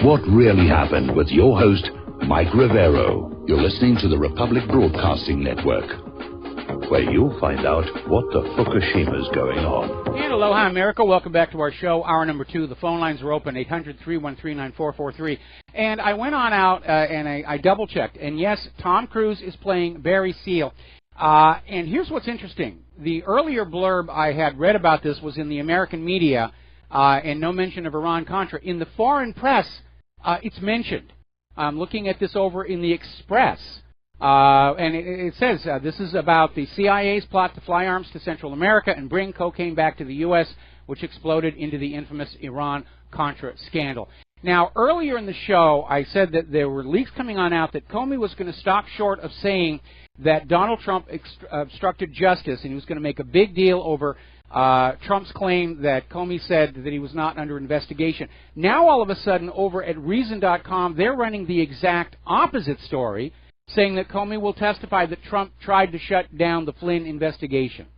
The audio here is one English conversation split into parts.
What really happened with your host, Mike Rivero. You're listening to the Republic Broadcasting Network, where you'll find out what the Fukushima's going on. And aloha, America. Welcome back to our show, hour number 2. The phone lines are open, 800-313-9443. And I went on out and I double-checked. And, yes, Tom Cruise is playing Barry Seal. And here's what's interesting. The earlier blurb I had read about this was in the American media, and no mention of Iran-Contra. In the foreign press, it's mentioned. I'm looking at this over in the Express. And it says this is about the CIA's plot to fly arms to Central America and bring cocaine back to the U.S., which exploded into the infamous Iran-Contra scandal. Now, earlier in the show, I said that there were leaks coming on out that Comey was going to stop short of saying that Donald Trump obstructed justice, and he was going to make a big deal over Trump's claim that Comey said that he was not under investigation. Now, all of a sudden, over at Reason.com, they're running the exact opposite story, saying that Comey will testify that Trump tried to shut down the Flynn investigation.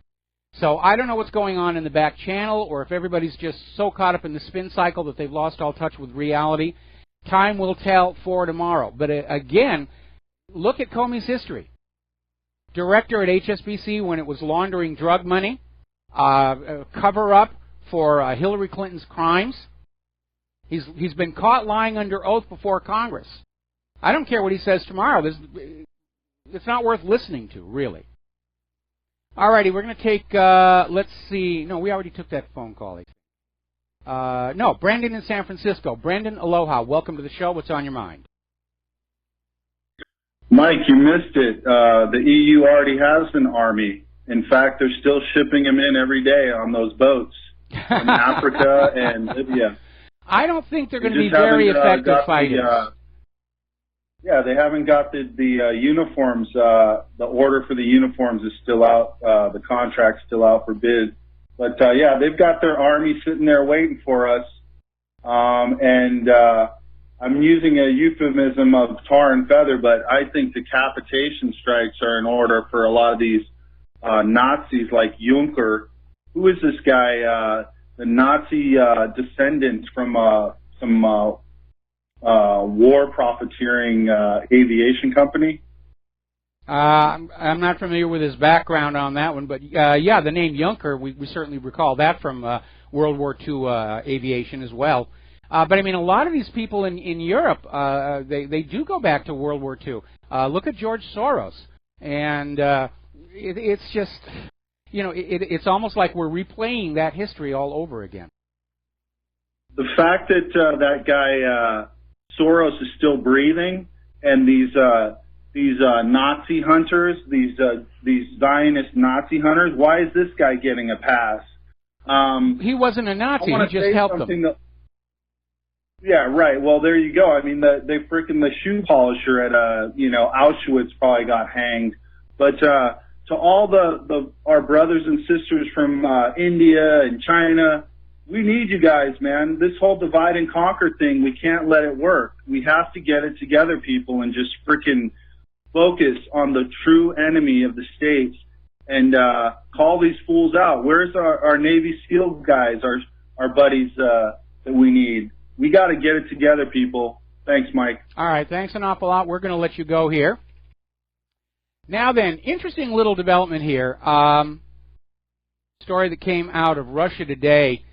So I don't know what's going on in the back channel, or if everybody's just so caught up in the spin cycle that they've lost all touch with reality. Time will tell for tomorrow. But again, look at Comey's history. Director at HSBC when it was laundering drug money, cover-up for Hillary Clinton's crimes. He's been caught lying under oath before Congress. I don't care what he says tomorrow. It's not worth listening to, really. All righty, we're going to take, let's see. No, we already took that phone call. No, Brandon in San Francisco. Brandon, aloha. Welcome to the show. What's on your mind? Mike, you missed it. The EU already has an army. In fact, they're still shipping them in every day on those boats from Africa and Libya. I don't think they're going to be very effective fighters. Yeah, they haven't got the uniforms. The order for the uniforms is still out. The contract's still out for bid. But, yeah, they've got their army sitting there waiting for us. And I'm using a euphemism of tar and feather, but I think decapitation strikes are in order for a lot of these Nazis like Juncker. Who is this guy? The Nazi descendant from some war profiteering aviation company? I'm not familiar with his background on that one, but yeah, the name Juncker, we certainly recall that from World War II aviation as well. But I mean, a lot of these people in Europe, they do go back to World War II. Look at George Soros, and it's just, you know, it's almost like we're replaying that history all over again. The fact that that guy Soros is still breathing, and these Nazi hunters, these Zionist Nazi hunters, why is this guy getting a pass? He wasn't a Nazi. He just helped them. Yeah, right. Well, there you go. I mean, the shoe polisher at Auschwitz probably got hanged. But to all our brothers and sisters from India and China, we need you guys, man. This whole divide and conquer thing, we can't let it work. We have to get it together, people, and just freaking focus on the true enemy of the states and call these fools out. Where's our Navy SEAL guys, our buddies that we need? We got to get it together, people. Thanks, Mike. All right, thanks an awful lot. We're going to let you go here. Now then, interesting little development here. Story that came out of Russia today.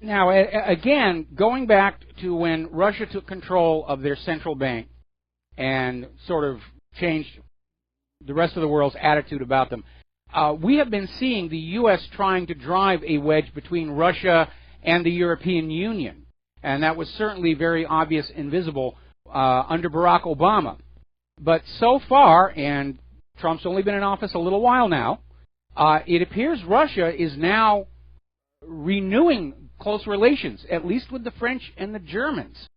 Now, again, going back to when Russia took control of their central bank and sort of changed the rest of the world's attitude about them, we have been seeing the U.S. trying to drive a wedge between Russia and the European Union. And that was certainly very obvious and visible under Barack Obama. But so far, and Trump's only been in office a little while now, it appears Russia is now renewing close relations, at least with the French and the Germans.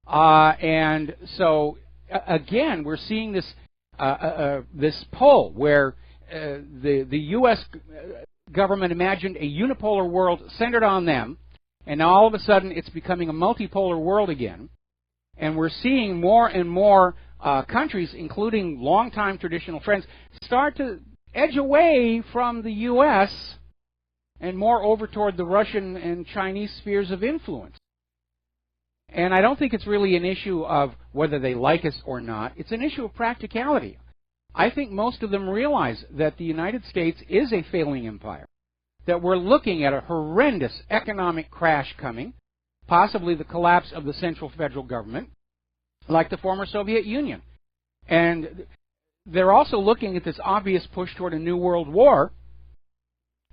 And so, again, we're seeing this this pull where the U.S. government imagined a unipolar world centered on them, and now all of a sudden it's becoming a multipolar world again. And we're seeing more and more countries, including longtime traditional friends, start to edge away from the U.S. and more over toward the Russian and Chinese spheres of influence. And I don't think it's really an issue of whether they like us or not. It's an issue of practicality. I think most of them realize that the United States is a failing empire, that we're looking at a horrendous economic crash coming, possibly the collapse of the central federal government, like the former Soviet Union. And they're also looking at this obvious push toward a new world war,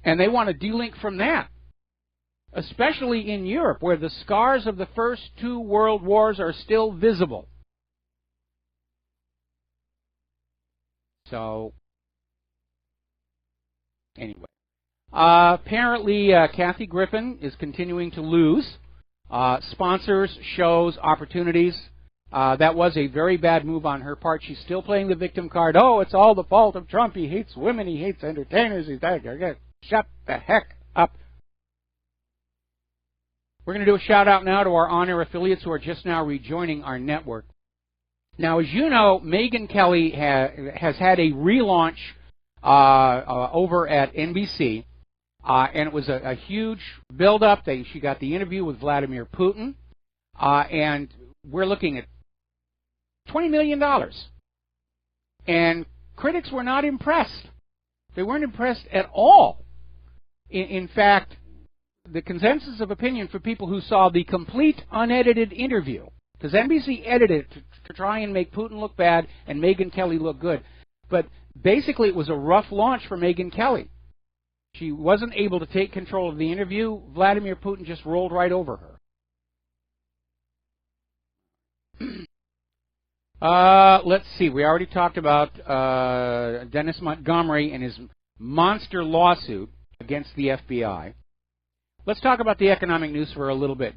and they want to delink from that, especially in Europe, where the scars of the first two world wars are still visible. So, anyway. Apparently, Kathy Griffin is continuing to lose. Sponsors, shows, opportunities. That was a very bad move on her part. She's still playing the victim card. Oh, it's all the fault of Trump. He hates women. He hates entertainers. He's shut the heck up. We're going to do a shout-out now to our on-air affiliates who are just now rejoining our network. Now, as you know, Megyn Kelly has had a relaunch over at NBC, and it was a huge build-up. She got the interview with Vladimir Putin, and we're looking at $20 million. And critics were not impressed. They weren't impressed at all. In fact, the consensus of opinion for people who saw the complete unedited interview, because NBC edited it to try and make Putin look bad and Megyn Kelly look good, but basically it was a rough launch for Megyn Kelly. She wasn't able to take control of the interview. Vladimir Putin just rolled right over her. Let's see. We already talked about Dennis Montgomery and his monster lawsuit against the FBI. Let's talk about the economic news for a little bit.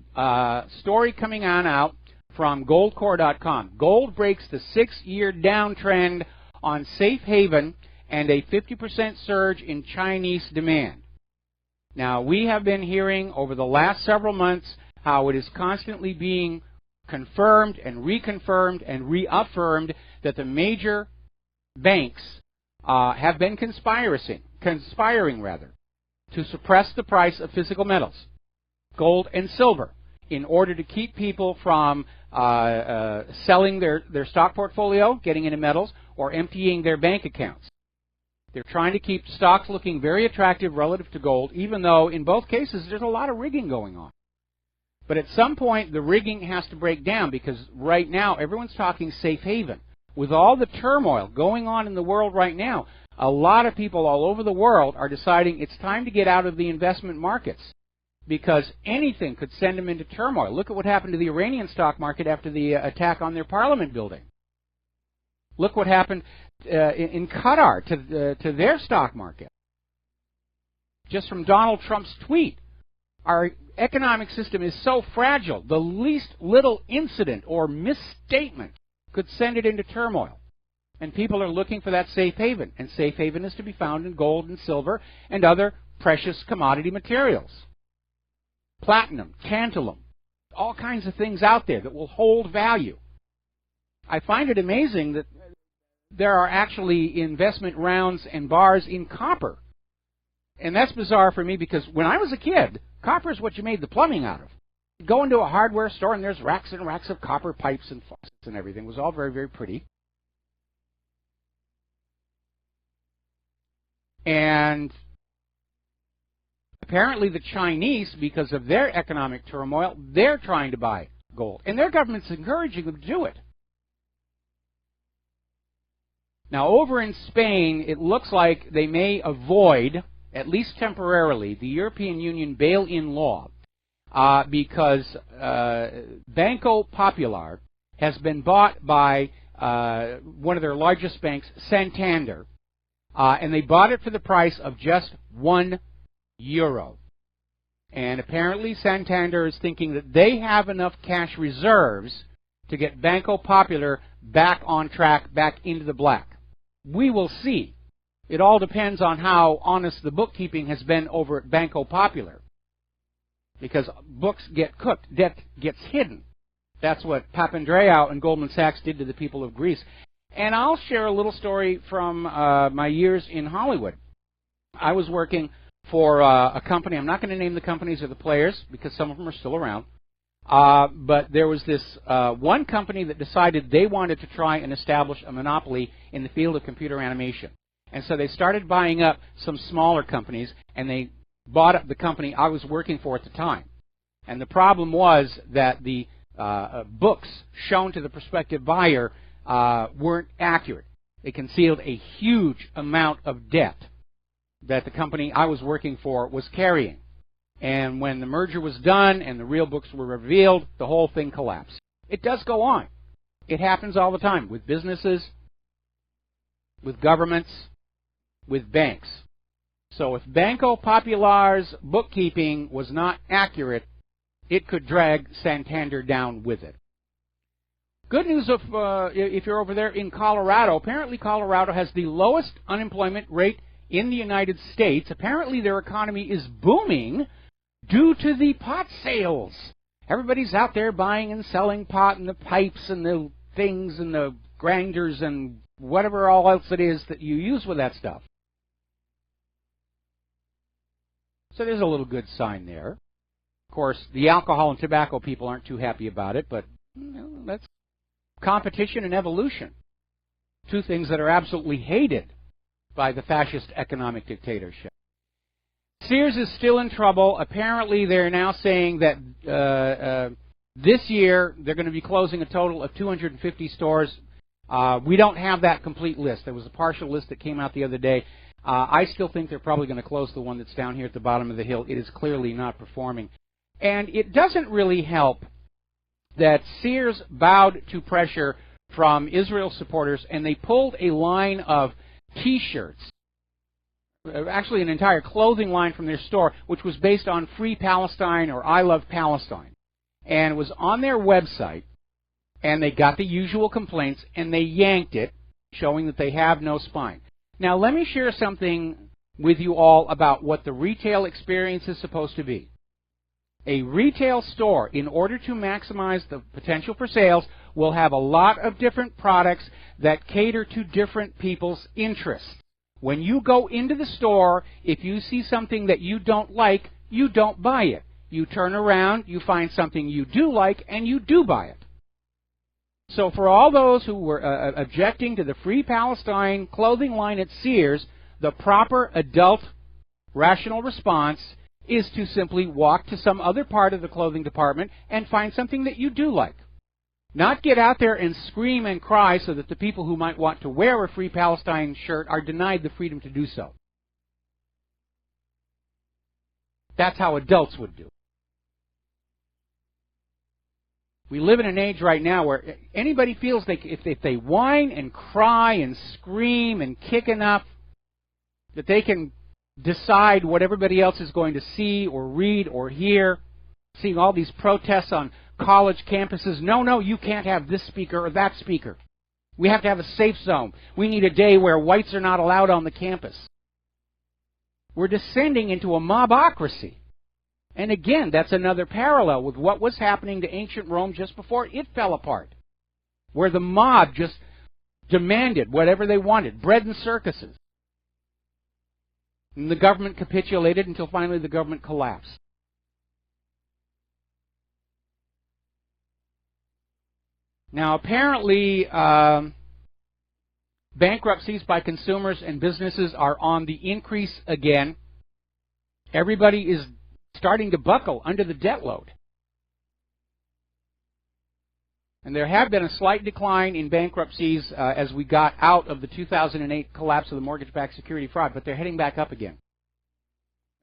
Story coming on out from goldcore.com. Gold breaks the 6-year downtrend on safe haven and a 50% surge in Chinese demand. Now, we have been hearing over the last several months how it is constantly being confirmed and reconfirmed and reaffirmed that the major banks have been conspiring to suppress the price of physical metals, gold and silver, in order to keep people from selling their stock portfolio, getting into metals, or emptying their bank accounts. They're trying to keep stocks looking very attractive relative to gold, even though in both cases there's a lot of rigging going on. But at some point the rigging has to break down, because right now everyone's talking safe haven. With all the turmoil going on in the world right now, a lot of people all over the world are deciding it's time to get out of the investment markets, because anything could send them into turmoil. Look at what happened to the Iranian stock market after the attack on their parliament building. Look what happened in Qatar to their stock market. Just from Donald Trump's tweet. Our economic system is so fragile, the least little incident or misstatement could send it into turmoil. And people are looking for that safe haven. And safe haven is to be found in gold and silver and other precious commodity materials. Platinum, tantalum, all kinds of things out there that will hold value. I find it amazing that there are actually investment rounds and bars in copper. And that's bizarre for me, because when I was a kid, copper is what you made the plumbing out of. You go into a hardware store and there's racks and racks of copper pipes and faucets and everything. It was all very, very pretty. And apparently the Chinese, because of their economic turmoil, they're trying to buy gold. And their government's encouraging them to do it. Now, over in Spain, it looks like they may avoid, at least temporarily, the European Union bail-in law, because Banco Popular has been bought by one of their largest banks, Santander, and they bought it for the price of just €1. And apparently Santander is thinking that they have enough cash reserves to get Banco Popular back on track, back into the black. We will see. It all depends on how honest the bookkeeping has been over at Banco Popular. Because books get cooked, debt gets hidden. That's what Papandreou and Goldman Sachs did to the people of Greece. And I'll share a little story from my years in Hollywood. I was working for a company. I'm not going to name the companies or the players, because some of them are still around. But there was this one company that decided they wanted to try and establish a monopoly in the field of computer animation. And so they started buying up some smaller companies, and they bought up the company I was working for at the time. And the problem was that the books shown to the prospective buyer weren't accurate. They concealed a huge amount of debt that the company I was working for was carrying. And when the merger was done and the real books were revealed, the whole thing collapsed. It does go on. It happens all the time with businesses, with governments, with banks. So if Banco Popular's bookkeeping was not accurate, it could drag Santander down with it. Good news if you're over there in Colorado. Apparently Colorado has the lowest unemployment rate in the United States. Apparently their economy is booming due to the pot sales. Everybody's out there buying and selling pot and the pipes and the things and the grinders and whatever all else it is that you use with that stuff. So there's a little good sign there. Of course, the alcohol and tobacco people aren't too happy about it, but that's competition and evolution. Two things that are absolutely hated by the fascist economic dictatorship. Sears is still in trouble. Apparently, they're now saying that this year they're going to be closing a total of 250 stores. We don't have that complete list. There was a partial list that came out the other day. I still think they're probably going to close the one that's down here at the bottom of the hill. It is clearly not performing. And it doesn't really help that Sears bowed to pressure from Israel supporters, and they pulled a line of T-shirts, actually an entire clothing line from their store, which was based on Free Palestine or I Love Palestine. And it was on their website, and they got the usual complaints, and they yanked it, showing that they have no spine. Now, let me share something with you all about what the retail experience is supposed to be. A retail store, in order to maximize the potential for sales, will have a lot of different products that cater to different people's interests. When you go into the store, if you see something that you don't like, you don't buy it. You turn around, you find something you do like, and you do buy it. So for all those who were objecting to the Free Palestine clothing line at Sears, the proper adult rational response is to simply walk to some other part of the clothing department and find something that you do like. Not get out there and scream and cry so that the people who might want to wear a Free Palestine shirt are denied the freedom to do so. That's how adults would do. We live in an age right now where anybody feels if they whine and cry and scream and kick enough that they can decide what everybody else is going to see or read or hear. Seeing all these protests on college campuses. No, you can't have this speaker or that speaker. We have to have a safe zone. We need a day where whites are not allowed on the campus. We're descending into a mobocracy. And again, that's another parallel with what was happening to ancient Rome just before it fell apart, where the mob just demanded whatever they wanted, bread and circuses. And the government capitulated until finally the government collapsed. Now, apparently, bankruptcies by consumers and businesses are on the increase again. Everybody is starting to buckle under the debt load. And there have been a slight decline in bankruptcies as we got out of the 2008 collapse of the mortgage-backed security fraud, but they're heading back up again.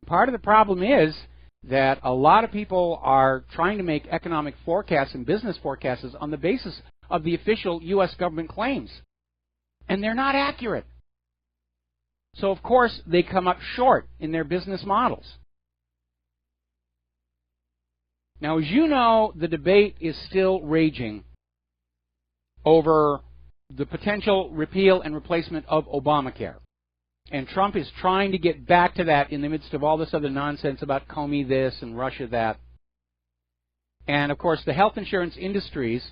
Part of the problem is that a lot of people are trying to make economic forecasts and business forecasts on the basis of the official U.S. government claims. And they're not accurate. So, of course, they come up short in their business models. Now, as you know, the debate is still raging over the potential repeal and replacement of Obamacare. And Trump is trying to get back to that in the midst of all this other nonsense about Comey this and Russia that. And, of course, the health insurance industries,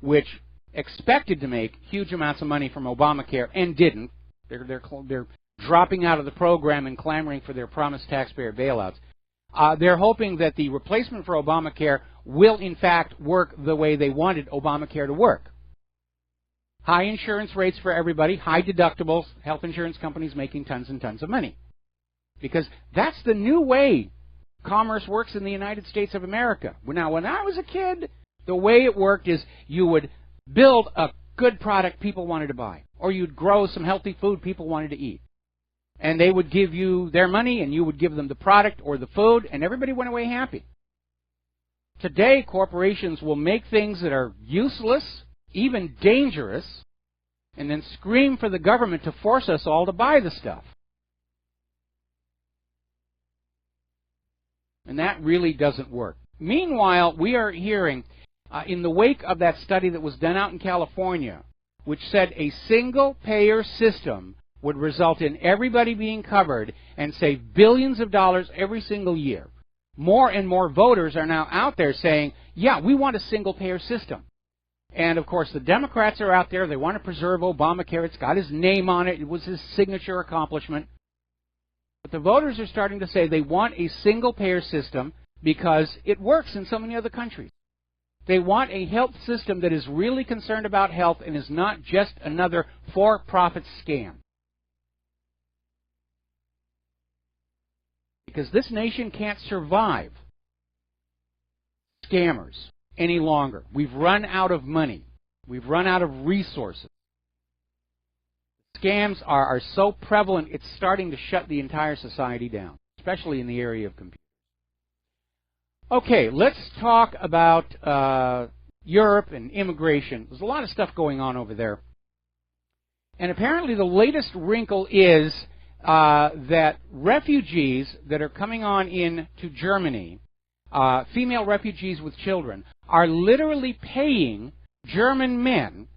which expected to make huge amounts of money from Obamacare and didn't, they're dropping out of the program and clamoring for their promised taxpayer bailouts, they're hoping that the replacement for Obamacare will, in fact, work the way they wanted Obamacare to work. High insurance rates for everybody, high deductibles, health insurance companies making tons and tons of money. Because that's the new way commerce works in the United States of America. Now, when I was a kid, the way it worked is you would build a good product people wanted to buy, or you'd grow some healthy food people wanted to eat. And they would give you their money, and you would give them the product or the food, and everybody went away happy. Today, corporations will make things that are useless, even dangerous, and then scream for the government to force us all to buy the stuff. And that really doesn't work. Meanwhile, we are hearing, in the wake of that study that was done out in California, which said a single-payer system would result in everybody being covered and save billions of dollars every single year. More and more voters are now out there saying, yeah, we want a single-payer system. And, of course, the Democrats are out there. They want to preserve Obamacare. It's got his name on it. It was his signature accomplishment. But the voters are starting to say they want a single-payer system because it works in so many other countries. They want a health system that is really concerned about health and is not just another for-profit scam. Because this nation can't survive scammers any longer. We've run out of money. We've run out of resources. Scams are so prevalent, it's starting to shut the entire society down, especially in the area of computers. Okay, let's talk about Europe and immigration. There's a lot of stuff going on over there. And apparently the latest wrinkle is that refugees that are coming on into Germany, female refugees with children, are literally paying German men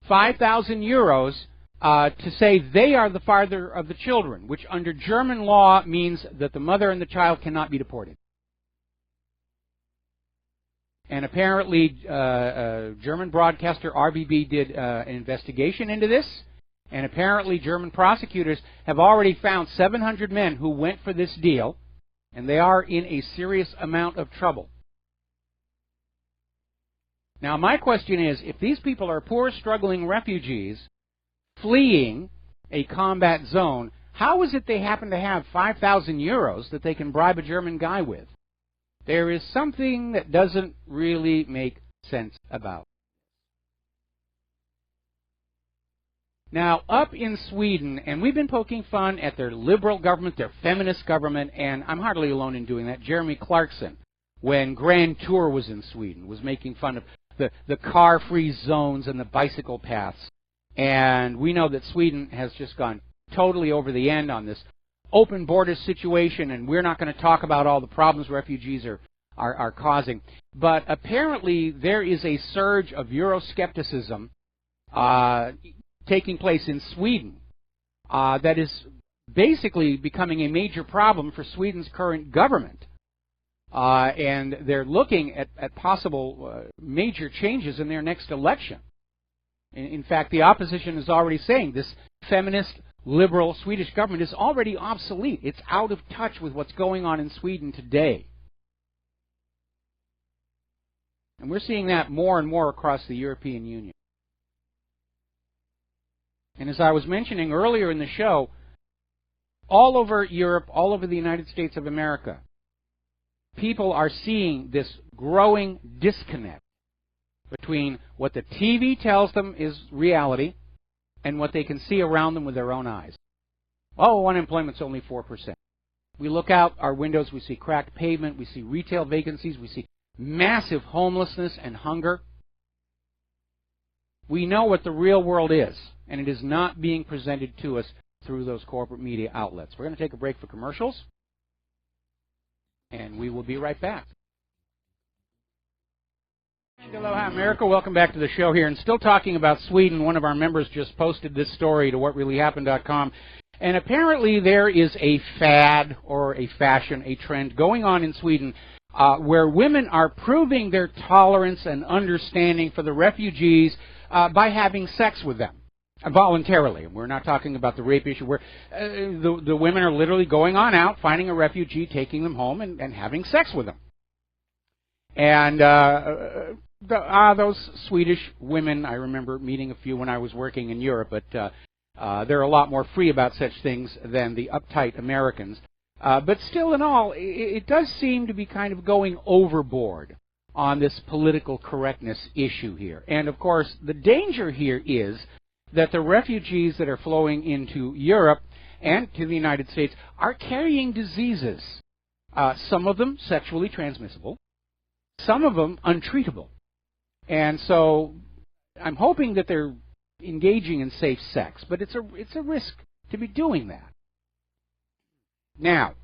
5,000 euros to say they are the father of the children, which under German law means that the mother and the child cannot be deported. And apparently German broadcaster RBB did an investigation into this, and apparently German prosecutors have already found 700 men who went for this deal, and they are in a serious amount of trouble. Now, my question is, if these people are poor, struggling refugees fleeing a combat zone, how is it they happen to have 5,000 euros that they can bribe a German guy with? There is something that doesn't really make sense about. Now, up in Sweden, and we've been poking fun at their liberal government, their feminist government, and I'm hardly alone in doing that. Jeremy Clarkson, when Grand Tour was in Sweden, was making fun of the car-free zones and the bicycle paths. And we know that Sweden has just gone totally over the end on this open border situation, and we're not going to talk about all the problems refugees are causing. But apparently there is a surge of Euroscepticism taking place in Sweden that is basically becoming a major problem for Sweden's current government. And they're looking at possible major changes in their next election. In fact, the opposition is already saying this feminist, liberal Swedish government is already obsolete. It's out of touch with what's going on in Sweden today. And we're seeing that more and more across the European Union. And as I was mentioning earlier in the show, all over Europe, all over the United States of America, people are seeing this growing disconnect between what the TV tells them is reality and what they can see around them with their own eyes. Oh, unemployment's only 4%. We look out our windows, we see cracked pavement, we see retail vacancies, we see massive homelessness and hunger. We know what the real world is, and it is not being presented to us through those corporate media outlets. We're going to take a break for commercials, and we will be right back. Aloha, America. Welcome back to the show here. And still talking about Sweden, one of our members just posted this story to whatreallyhappened.com. And apparently there is a fad or a fashion, a trend going on in Sweden where women are proving their tolerance and understanding for the refugees by having sex with them. voluntarily. We're not talking about the rape issue where the women are literally going on out, finding a refugee, taking them home, and having sex with them. And those Swedish women, I remember meeting a few when I was working in Europe, but they're a lot more free about such things than the uptight Americans. But still in all, it does seem to be kind of going overboard on this political correctness issue here. And, of course, the danger here is that the refugees that are flowing into Europe and to the United States are carrying diseases, some of them sexually transmissible, some of them untreatable. And so I'm hoping that they're engaging in safe sex, but it's a risk to be doing that. Now,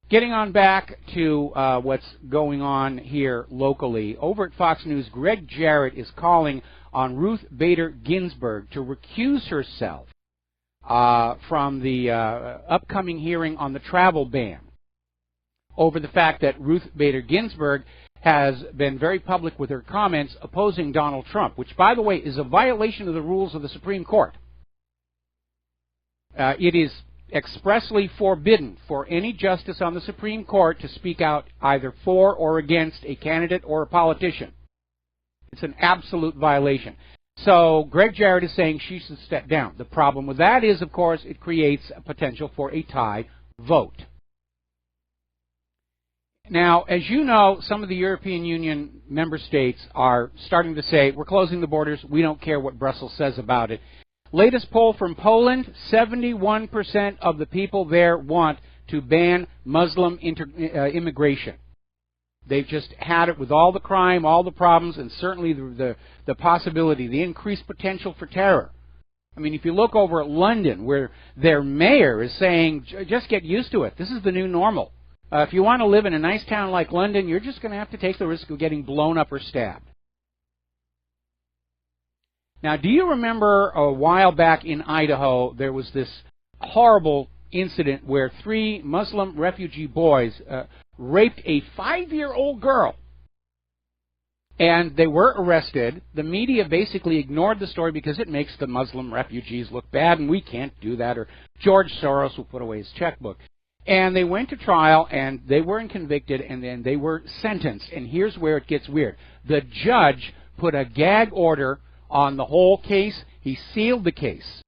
getting on back to what's going on here locally, over at Fox News, Greg Jarrett is calling on Ruth Bader Ginsburg to recuse herself from the upcoming hearing on the travel ban over the fact that Ruth Bader Ginsburg has been very public with her comments opposing Donald Trump, which, by the way, is a violation of the rules of the Supreme Court. It is expressly forbidden for any justice on the Supreme Court to speak out either for or against a candidate or a politician. It's an absolute violation. So Greg Jarrett is saying she should step down. The problem with that is, of course, it creates a potential for a tie vote. Now, as you know, some of the European Union member states are starting to say, we're closing the borders, we don't care what Brussels says about it. Latest poll from Poland, 71% of the people there want to ban Muslim immigration. They've just had it with all the crime, all the problems, and certainly the possibility, the increased potential for terror. I mean, if you look over at London, where their mayor is saying, just get used to it. This is the new normal. If you want to live in a nice town like London, you're just going to have to take the risk of getting blown up or stabbed. Now, do you remember a while back in Idaho, there was this horrible incident where 3 Muslim refugee boys raped a 5-year-old girl. And they were arrested. The media basically ignored the story because it makes the Muslim refugees look bad, and we can't do that, or George Soros will put away his checkbook. And they went to trial, and they weren't convicted, and then they were sentenced. And here's where it gets weird. The judge put a gag order on the whole case. He sealed the case.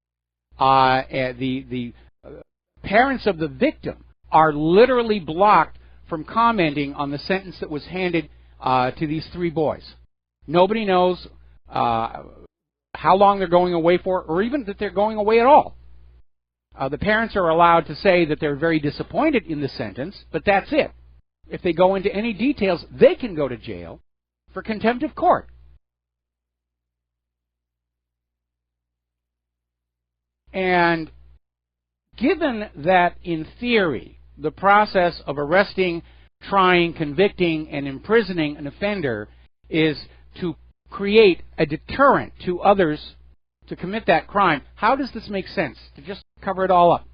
The parents of the victim are literally blocked from commenting on the sentence that was handed to these 3 boys. Nobody knows how long they're going away for, or even that they're going away at all. The parents are allowed to say that they're very disappointed in the sentence, but that's it. If they go into any details, they can go to jail for contempt of court. And given that, in theory, the process of arresting, trying, convicting, and imprisoning an offender is to create a deterrent to others to commit that crime, how does this make sense? To just cover it all up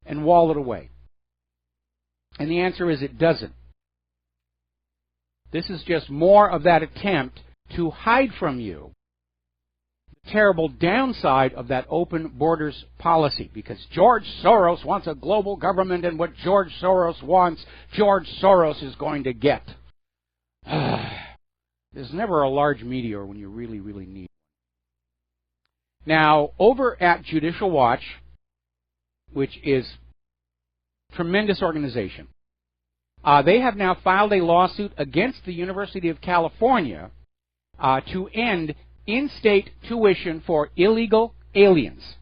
and wall it away? And the answer is it doesn't. This is just more of that attempt to hide from you the terrible downside of that open borders policy, because George Soros wants a global government, and what George Soros wants, George Soros is going to get. There's never a large meteor when you really, really need it. Now, over at Judicial Watch, which is a tremendous organization, they have now filed a lawsuit against the University of California to end in-state tuition for illegal aliens.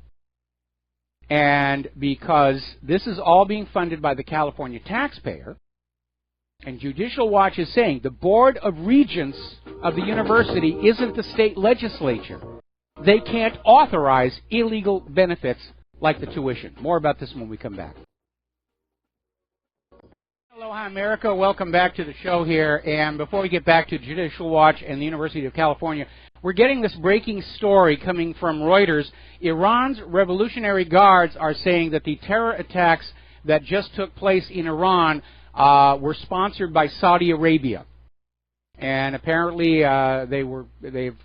And because this is all being funded by the California taxpayer, and Judicial Watch is saying the Board of Regents of the university isn't the state legislature. They can't authorize illegal benefits like the tuition. More about this when we come back. Aloha, America. Welcome back to the show here. And before we get back to Judicial Watch and the University of California, we're getting this breaking story coming from Reuters. Iran's Revolutionary Guards are saying that the terror attacks that just took place in Iran were sponsored by Saudi Arabia. And apparently they've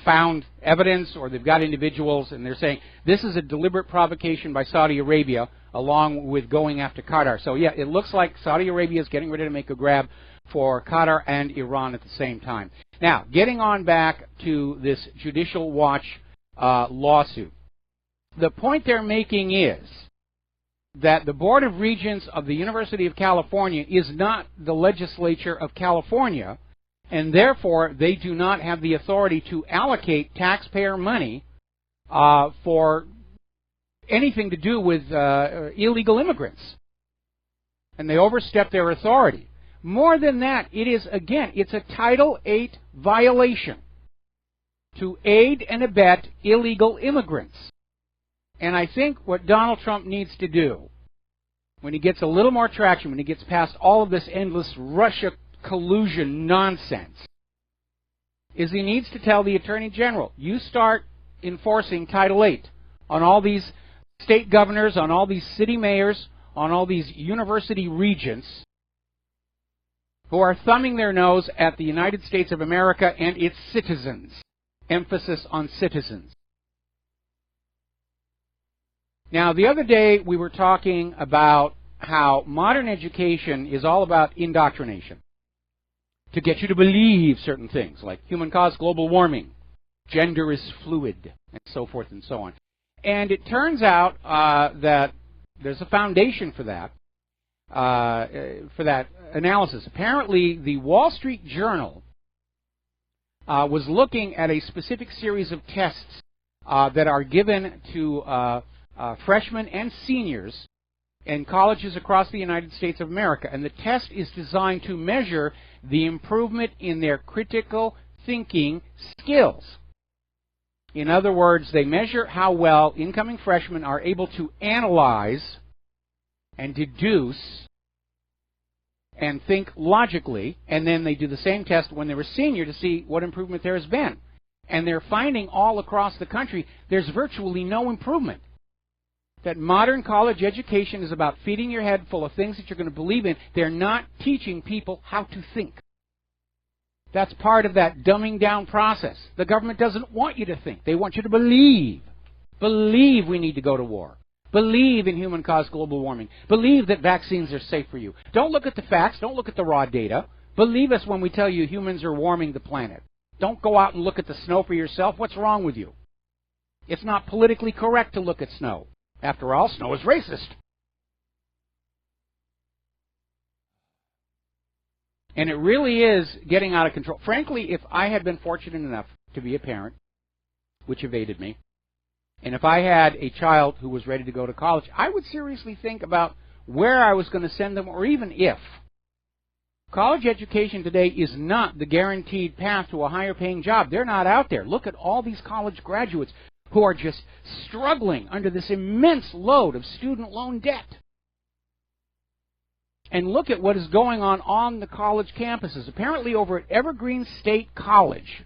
found evidence, or they've got individuals, and they're saying this is a deliberate provocation by Saudi Arabia along with going after Qatar. So, yeah, it looks like Saudi Arabia is getting ready to make a grab for Qatar and Iran at the same time. Now, getting on back to this Judicial Watch lawsuit. The point they're making is that the Board of Regents of the University of California is not the legislature of California, and therefore they do not have the authority to allocate taxpayer money for anything to do with illegal immigrants. And they overstep their authority. More than that, it is, again, it's a Title VIII violation to aid and abet illegal immigrants. And I think what Donald Trump needs to do, when he gets a little more traction, when he gets past all of this endless Russia collusion nonsense, is he needs to tell the Attorney General, you start enforcing Title VIII on all these state governors, on all these city mayors, on all these university regents who are thumbing their nose at the United States of America and its citizens. Emphasis on citizens. Now, the other day we were talking about how modern education is all about indoctrination to get you to believe certain things, like human-caused global warming, gender is fluid, and so forth and so on. And it turns out that there's a foundation for that analysis. Apparently, the Wall Street Journal was looking at a specific series of tests that are given to freshmen and seniors in colleges across the United States of America. And the test is designed to measure the improvement in their critical thinking skills. In other words, they measure how well incoming freshmen are able to analyze and deduce and think logically, and then they do the same test when they're a senior to see what improvement there has been. And they're finding all across the country there's virtually no improvement. That modern college education is about feeding your head full of things that you're going to believe in. They're not teaching people how to think. That's part of that dumbing down process. The government doesn't want you to think. They want you to believe. Believe we need to go to war. Believe in human-caused global warming. Believe that vaccines are safe for you. Don't look at the facts. Don't look at the raw data. Believe us when we tell you humans are warming the planet. Don't go out and look at the snow for yourself. What's wrong with you? It's not politically correct to look at snow. After all, snow is racist. And it really is getting out of control. Frankly, if I had been fortunate enough to be a parent, which evaded me, and if I had a child who was ready to go to college, I would seriously think about where I was going to send them, or even if. College education today is not the guaranteed path to a higher paying job. They're not out there. Look at all these college graduates who are just struggling under this immense load of student loan debt. And look at what is going on the college campuses. Apparently over at Evergreen State College,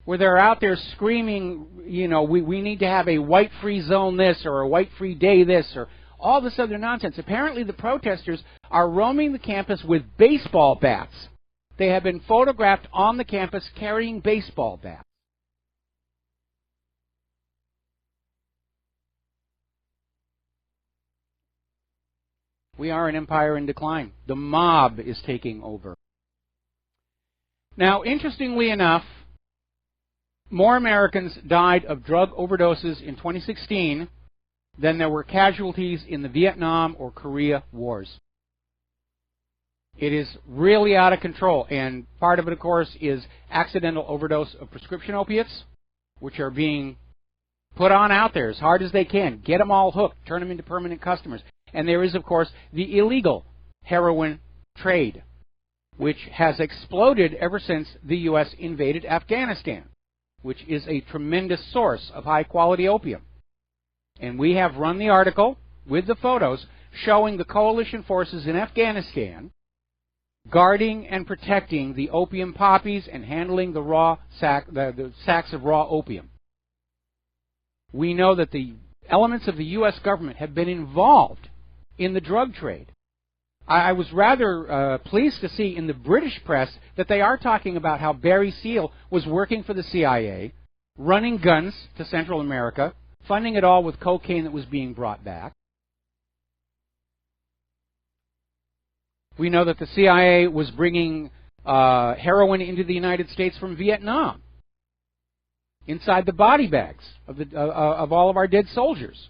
where they're out there screaming, you know, we need to have a white-free zone this, or a white-free day this, or all this other nonsense. Apparently the protesters are roaming the campus with baseball bats. They have been photographed on the campus carrying baseball bats. We are an empire in decline. The mob is taking over. Now, interestingly enough, more Americans died of drug overdoses in 2016 than there were casualties in the Vietnam or Korea wars. It is really out of control, and part of it, of course, is accidental overdose of prescription opiates, which are being put on out there as hard as they can. Get them all hooked, turn them into permanent customers. And there is, of course, the illegal heroin trade, which has exploded ever since the U.S. invaded Afghanistan, which is a tremendous source of high-quality opium. And we have run the article with the photos showing the coalition forces in Afghanistan guarding and protecting the opium poppies and handling the the sacks of raw opium. We know that the elements of the U.S. government have been involved in the drug trade. I was rather pleased to see in the British press that they are talking about how Barry Seal was working for the CIA, running guns to Central America, funding it all with cocaine that was being brought back. We know that the CIA was bringing heroin into the United States from Vietnam, inside the body bags of all of our dead soldiers.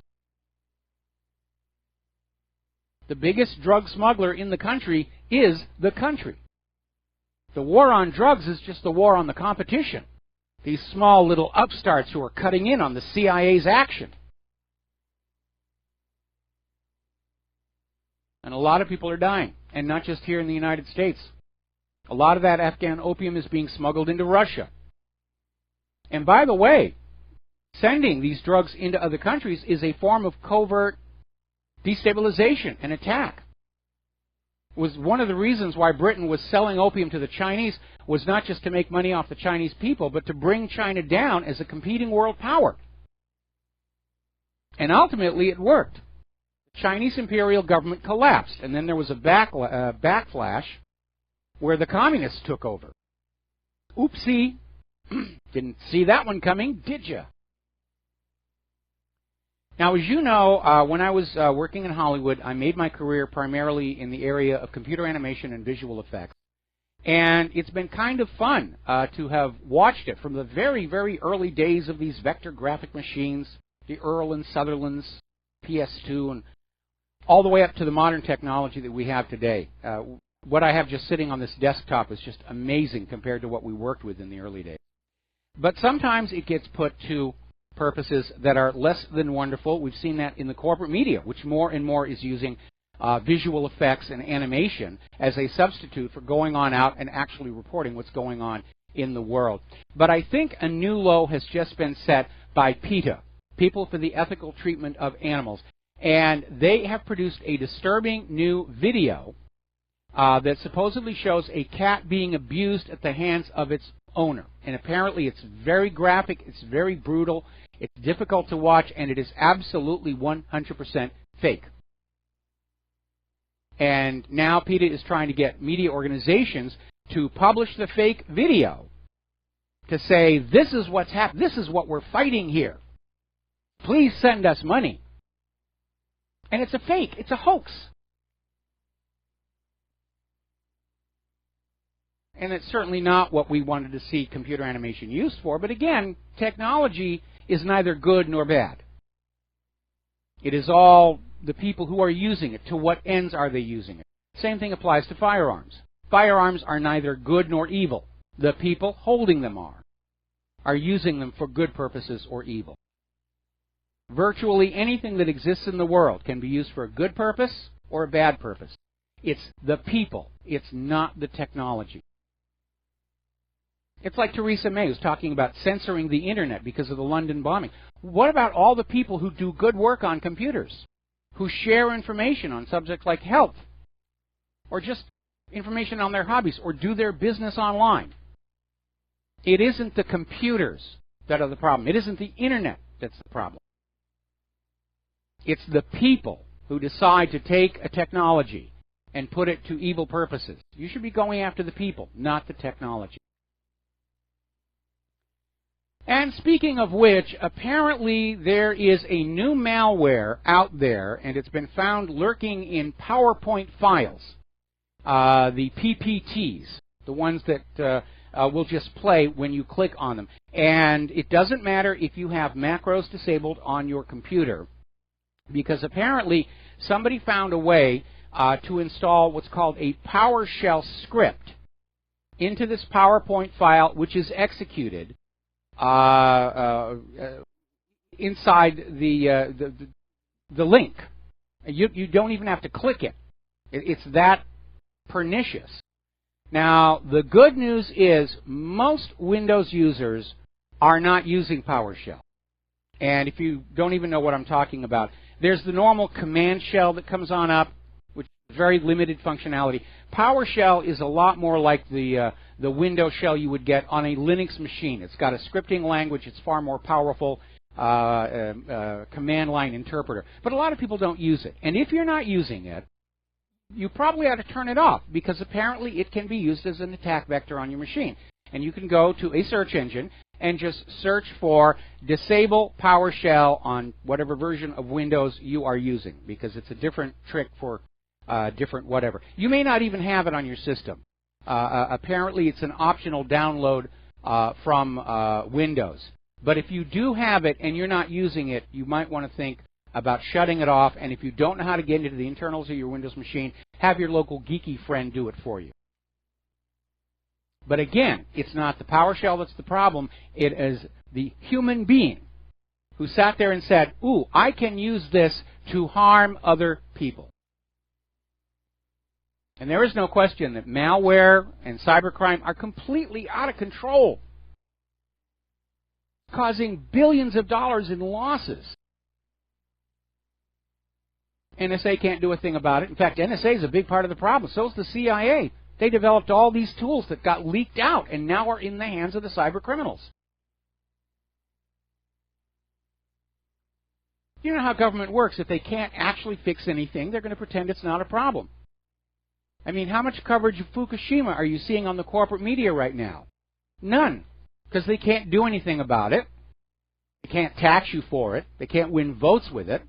The biggest drug smuggler in the country is the country. The war on drugs is just the war on the competition. These small little upstarts who are cutting in on the CIA's action. And a lot of people are dying, and not just here in the United States. A lot of that Afghan opium is being smuggled into Russia. And by the way, sending these drugs into other countries is a form of covert destabilization and attack. Was one of the reasons why Britain was selling opium to the Chinese was not just to make money off the Chinese people, but to bring China down as a competing world power. And ultimately it worked. The Chinese imperial government collapsed, and then there was a backflash where the communists took over. Oopsie. Didn't see that one coming, did you? Now, as you know, when I was working in Hollywood, I made my career primarily in the area of computer animation and visual effects. And it's been kind of fun to have watched it from the very, very early days of these vector graphic machines, the Earl and Sutherland's PS2, and all the way up to the modern technology that we have today. What I have just sitting on this desktop is just amazing compared to what we worked with in the early days. But sometimes it gets put to purposes that are less than wonderful. We've seen that in the corporate media, which more and more is using visual effects and animation as a substitute for going on out and actually reporting what's going on in the world. But I think a new low has just been set by PETA, People for the Ethical Treatment of Animals. And they have produced a disturbing new video that supposedly shows a cat being abused at the hands of its owner. And apparently it's very graphic, it's very brutal, it's difficult to watch, and it is absolutely 100% fake. And now PETA is trying to get media organizations to publish the fake video to say, this is what's happening, this is what we're fighting here. Please send us money. And it's a fake, it's a hoax. And it's certainly not what we wanted to see computer animation used for. But again, technology is neither good nor bad. It is all the people who are using it. To what ends are they using it? Same thing applies to firearms. Firearms are neither good nor evil. The people holding them are using them for good purposes or evil. Virtually anything that exists in the world can be used for a good purpose or a bad purpose. It's the people. It's not the technology. It's like Theresa May was talking about censoring the internet because of the London bombing. What about all the people who do good work on computers, who share information on subjects like health, or just information on their hobbies, or do their business online? It isn't the computers that are the problem. It isn't the internet that's the problem. It's the people who decide to take a technology and put it to evil purposes. You should be going after the people, not the technology. And speaking of which, apparently there is a new malware out there, and it's been found lurking in PowerPoint files, the PPTs, the ones that will just play when you click on them. And it doesn't matter if you have macros disabled on your computer, because apparently somebody found a way to install what's called a PowerShell script into this PowerPoint file, which is executed inside the link. You don't even have to click it. It's that pernicious. Now, the good news is most Windows users are not using PowerShell. And if you don't even know what I'm talking about, there's the normal command shell that comes on up, which is very limited functionality. PowerShell is a lot more like the Windows shell you would get on a Linux machine. It's got a scripting language. It's far more powerful command line interpreter. But a lot of people don't use it. And if you're not using it, you probably ought to turn it off, because apparently it can be used as an attack vector on your machine. And you can go to a search engine and just search for disable PowerShell on whatever version of Windows you are using, because it's a different trick for different whatever. You may not even have it on your system. Apparently it's an optional download from Windows. But if you do have it and you're not using it, you might want to think about shutting it off. And if you don't know how to get into the internals of your Windows machine, have your local geeky friend do it for you. But again, it's not the PowerShell that's the problem. It is the human being who sat there and said, ooh, I can use this to harm other people. And there is no question that malware and cybercrime are completely out of control, causing billions of dollars in losses. NSA can't do a thing about it. In fact, NSA is a big part of the problem. So is the CIA. They developed all these tools that got leaked out and now are in the hands of the cyber criminals. You know how government works. If they can't actually fix anything, they're going to pretend it's not a problem. I mean, how much coverage of Fukushima are you seeing on the corporate media right now? None, because they can't do anything about it. They can't tax you for it. They can't win votes with it.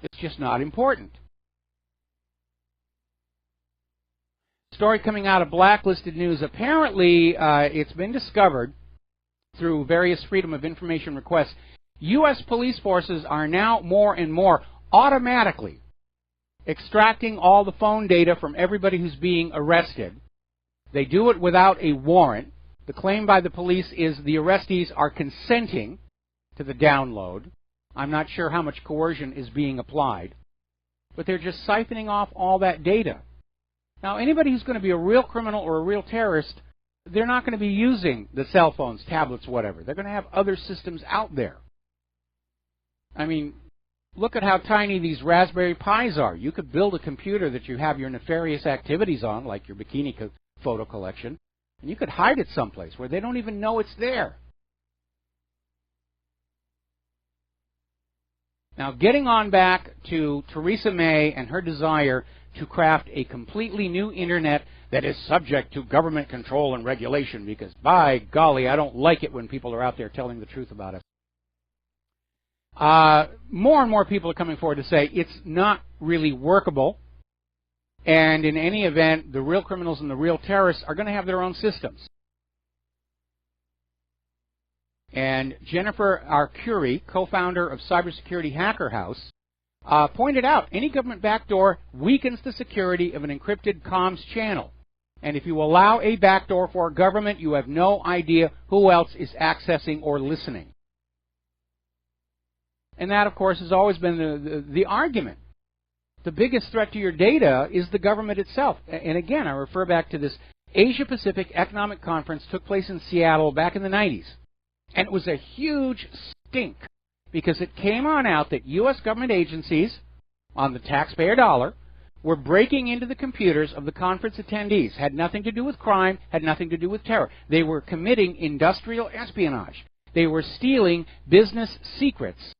It's just not important. Story coming out of Blacklisted News. Apparently, it's been discovered through various Freedom of Information requests. U.S. police forces are now more and more automatically extracting all the phone data from everybody who's being arrested. They do it without a warrant. The claim by the police is the arrestees are consenting to the download. I'm not sure how much coercion is being applied, but they're just siphoning off all that data. Now, anybody who's going to be a real criminal or a real terrorist, they're not going to be using the cell phones, tablets, whatever. They're going to have other systems out there. I mean, look at how tiny these Raspberry Pis are. You could build a computer that you have your nefarious activities on, like your bikini photo collection, and you could hide it someplace where they don't even know it's there. Now, getting on back to Theresa May and her desire to craft a completely new Internet that is subject to government control and regulation, because, by golly, I don't like it when people are out there telling the truth about it. More and more people are coming forward to say it's not really workable, and in any event, the real criminals and the real terrorists are going to have their own systems. And Jennifer Arcuri, co-founder of cybersecurity Hacker House, pointed out any government backdoor weakens the security of an encrypted comms channel. And if you allow a backdoor for government, you have no idea who else is accessing or listening. And that, of course, has always been the argument. The biggest threat to your data is the government itself. And again, I refer back to this Asia-Pacific Economic Conference took place in Seattle back in the 90s. And it was a huge stink because it came on out that U.S. government agencies, on the taxpayer dollar, were breaking into the computers of the conference attendees. Had nothing to do with crime, had nothing to do with terror. They were committing industrial espionage. They were stealing business secrets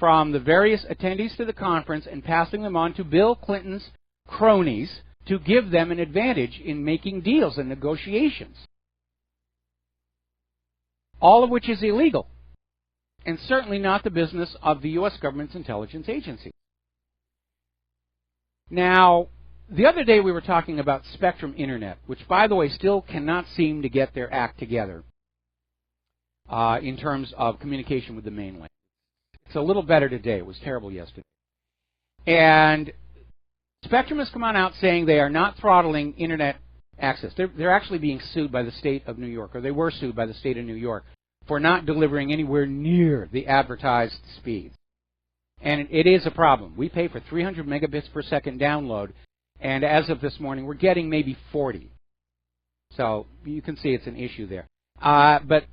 from the various attendees to the conference and passing them on to Bill Clinton's cronies to give them an advantage in making deals and negotiations. All of which is illegal, and certainly not the business of the U.S. government's intelligence agency. Now, the other day we were talking about Spectrum Internet, which, by the way, still cannot seem to get their act together in terms of communication with the mainland. It's a little better today. It was terrible yesterday. And Spectrum has come on out saying they are not throttling Internet access. They're actually being sued by the state of New York, or they were sued by the state of New York, for not delivering anywhere near the advertised speeds. And it is a problem. We pay for 300 megabits per second download, and as of this morning, we're getting maybe 40. So you can see it's an issue there. But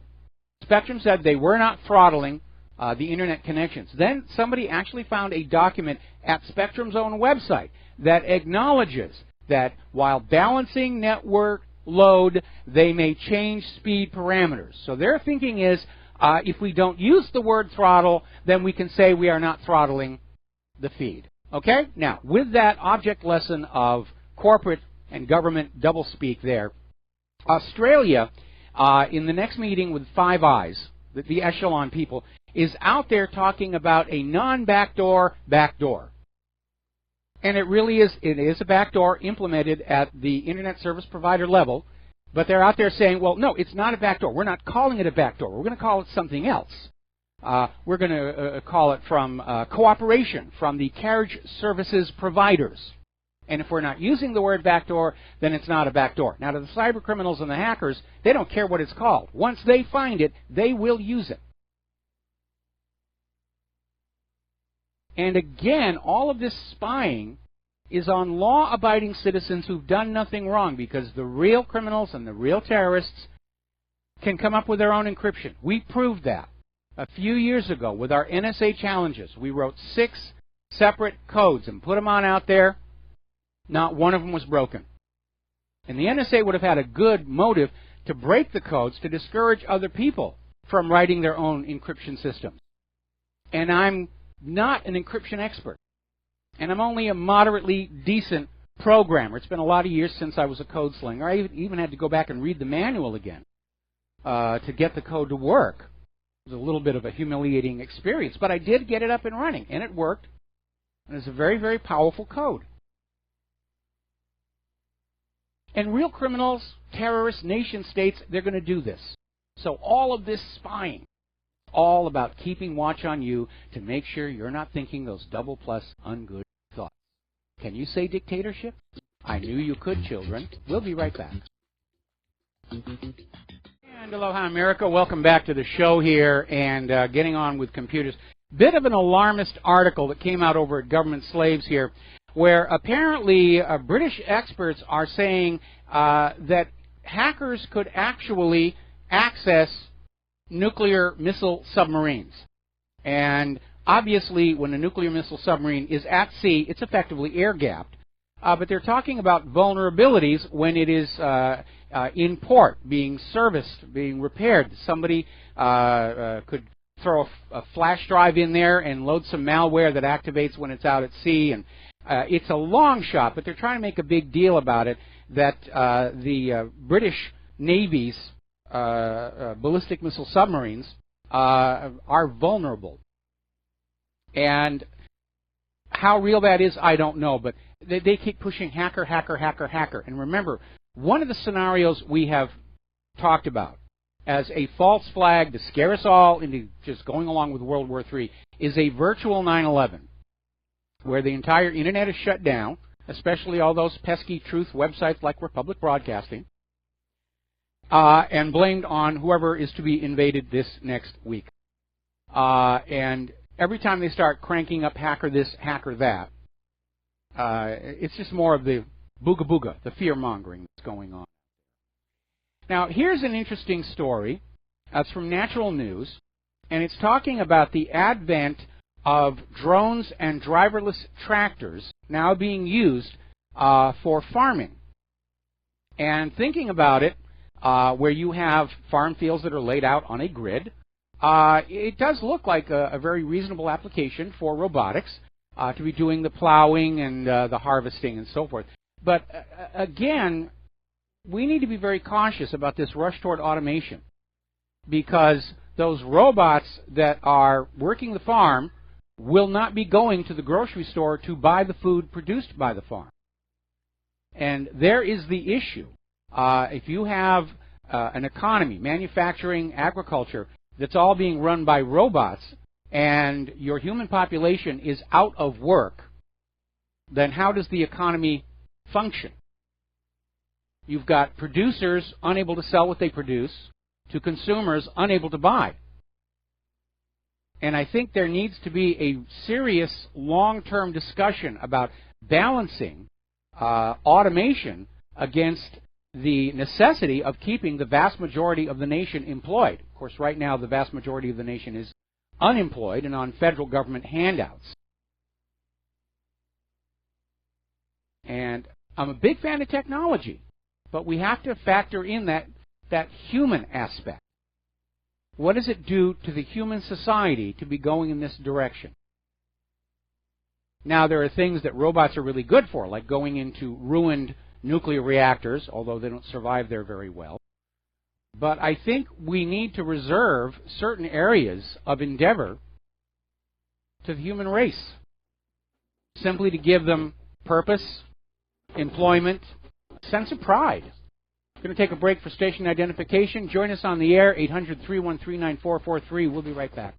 Spectrum said they were not throttling the Internet connections. Then somebody actually found a document at Spectrum's own website that acknowledges that while balancing network load, they may change speed parameters. So their thinking is, if we don't use the word throttle, then we can say we are not throttling the feed. Okay? Now, with that object lesson of corporate and government doublespeak there, Australia, in the next meeting with Five Eyes, the echelon people, is out there talking about a non-backdoor backdoor. And it really is, it is a backdoor implemented at the Internet Service Provider level, but they're out there saying, well, no, it's not a backdoor. We're not calling it a backdoor. We're going to call it something else. We're going to call it from cooperation from the carriage services providers. And if we're not using the word backdoor, then it's not a backdoor. Now, to the cyber criminals and the hackers, they don't care what it's called. Once they find it, they will use it. And again, all of this spying is on law-abiding citizens who've done nothing wrong, because the real criminals and the real terrorists can come up with their own encryption. We proved that a few years ago with our NSA challenges. We wrote 6 separate codes and put them on out there. Not one of them was broken. And the NSA would have had a good motive to break the codes to discourage other people from writing their own encryption systems. And I'm not an encryption expert. And I'm only a moderately decent programmer. It's been a lot of years since I was a code slinger. I even had to go back and read the manual again to get the code to work. It was a little bit of a humiliating experience, but I did get it up and running, and it worked. And it's a very, very powerful code. And real criminals, terrorists, nation states, they're going to do this. So all of this spying, all about keeping watch on you to make sure you're not thinking those double plus ungood thoughts. Can you say dictatorship? I knew you could, children. We'll be right back. And aloha, America. Welcome back to the show here and getting on with computers. Bit of an alarmist article that came out over at Government Slaves here, where apparently British experts are saying that hackers could actually access nuclear missile submarines. And obviously, when a nuclear missile submarine is at sea, it's effectively air-gapped. But they're talking about vulnerabilities when it is in port, being serviced, being repaired. Somebody could throw a flash drive in there and load some malware that activates when it's out at sea. And it's a long shot, but they're trying to make a big deal about it, that the British Navy's ballistic missile submarines are vulnerable. And how real that is, I don't know, but they keep pushing hacker, hacker, hacker, hacker. And remember, one of the scenarios we have talked about as a false flag to scare us all into just going along with World War III is a virtual 9/11, where the entire internet is shut down, especially all those pesky truth websites like Republic Broadcasting, and blamed on whoever is to be invaded this next week. And every time they start cranking up hacker this, hacker that, it's just more of the booga booga, the fear-mongering that's going on. Now, here's an interesting story. It's from Natural News, and it's talking about the advent of drones and driverless tractors now being used for farming. And thinking about it, where you have farm fields that are laid out on a grid, it does look like a very reasonable application for robotics to be doing the plowing and the harvesting and so forth. But again, we need to be very cautious about this rush toward automation, because those robots that are working the farm will not be going to the grocery store to buy the food produced by the farm. And there is the issue. If you have an economy, manufacturing, agriculture, that's all being run by robots, and your human population is out of work, then how does the economy function? You've got producers unable to sell what they produce to consumers unable to buy. And I think there needs to be a serious long-term discussion about balancing automation against the necessity of keeping the vast majority of the nation employed. Of course, right now the vast majority of the nation is unemployed and on federal government handouts. And I'm a big fan of technology, but we have to factor in that human aspect. What does it do to the human society to be going in this direction? Now, there are things that robots are really good for, like going into ruined nuclear reactors, although they don't survive there very well. But I think we need to reserve certain areas of endeavor to the human race, simply to give them purpose, employment, a sense of pride. We're going to take a break for station identification. Join us on the air, 800-313-9443. We'll be right back.